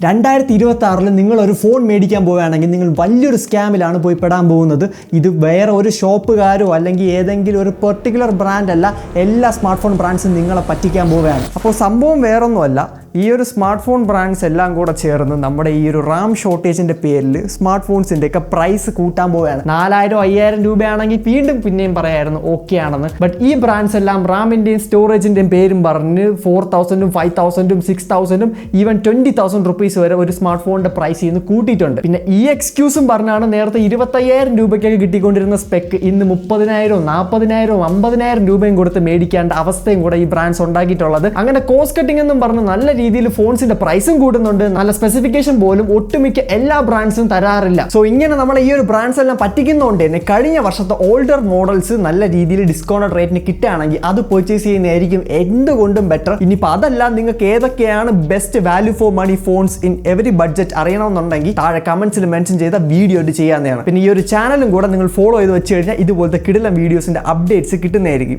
2026 നിങ്ങൾ ഒരു ഫോൺ മേടിക്കാൻ പോവുകയാണെങ്കിൽ നിങ്ങൾ വലിയൊരു സ്കാമിലാണ് പോയി പെടാൻ പോകുന്നത്. ഇത് വേറെ ഒരു ഷോപ്പുകാരോ അല്ലെങ്കിൽ ഏതെങ്കിലും ഒരു പെർട്ടിക്കുലർ ബ്രാൻഡ് അല്ല, എല്ലാ സ്മാർട്ട് ഫോൺ ബ്രാൻഡ്സും നിങ്ങളെ പറ്റിക്കാൻ പോവുകയാണ്. അപ്പോൾ സംഭവം വേറൊന്നുമല്ല, ഈ ഒരു സ്മാർട്ട് ഫോൺ ബ്രാൻഡ്സ് എല്ലാം കൂടെ ചേർന്ന് നമ്മുടെ ഈ ഒരു റാം ഷോർട്ടേജിന്റെ പേരിൽ സ്മാർട്ട് ഫോൺസിന്റെ ഒക്കെ പ്രൈസ് കൂട്ടാൻ പോവുകയാണ്. 4000-5000 രൂപയാണെങ്കിൽ വീണ്ടും പിന്നെയും പറയായിരുന്നു ഓക്കെ ആണെന്ന്. ബട്ട് ഈ ബ്രാൻഡ്സ് എല്ലാം റാമിന്റെയും സ്റ്റോറേജിന്റെയും പേരും പറഞ്ഞ് 4000-ഉം 5000-ഉം 6000-ഉം ഈവൻ 20,000 റുപ്പീസ് വരെ ഒരു സ്മാർട്ട് ഫോണിന്റെ പ്രൈസ് ഇന്ന് കൂട്ടിയിട്ടുണ്ട്. പിന്നെ ഈ എക്സ്ക്യൂസും പറഞ്ഞാണ് നേരത്തെ 25,000 രൂപയ്ക്കൊക്കെ കിട്ടിക്കൊണ്ടിരുന്ന സ്പെക്ക് ഇന്ന് 30,000, 40,000, 50,000 രൂപയും കൊടുത്ത് മേടിക്കേണ്ട അവസ്ഥയും കൂടെ ഈ ബ്രാൻഡ്സ് ഉണ്ടാക്കിയിട്ടുള്ളത്. അങ്ങനെ കോസ്റ്റ് കട്ടിംഗ് എന്നും പറഞ്ഞ് നല്ല രീതിയിൽ ഫോൺസിന്റെ പ്രൈസും കൂടുന്നുണ്ട്. നല്ല സ്പെസിഫിക്കേഷൻ പോലും ഒട്ടുമിക്ക എല്ലാ ബ്രാൻഡ്സും തരാറില്ല. സോ ഇങ്ങനെ നമ്മൾ ഈ ഒരു ബ്രാൻഡ്സ് എല്ലാം പറ്റിക്കുന്നതുകൊണ്ട് തന്നെ കഴിഞ്ഞ വർഷത്തെ ഓൾഡർ മോഡൽസ് നല്ല രീതിയിൽ ഡിസ്കൗണ്ട് റേറ്റിന് കിട്ടുകയാണെങ്കിൽ അത് പർച്ചേസ് ചെയ്യുന്നതായിരിക്കും എന്തുകൊണ്ടും ബെറ്റർ. ഇനിയിപ്പോൾ അതല്ല, നിങ്ങൾക്ക് ഏതൊക്കെയാണ് best value for money phones in every budget അറിയണമെന്നുണ്ടെങ്കിൽ താഴെ കമന്റ്സിൽ മെൻഷൻ ചെയ്ത വീഡിയോ ചെയ്യാവുന്നതാണ്. പിന്നെ ഈ ഒരു ചാനലും കൂടെ നിങ്ങൾ ഫോളോ ചെയ്ത് വെച്ച് കഴിഞ്ഞാൽ ഇതുപോലത്തെ കിടിലൻ വീഡിയോസിന്റെ അപ്ഡേറ്റ്സ് കിട്ടുന്നതായിരിക്കും.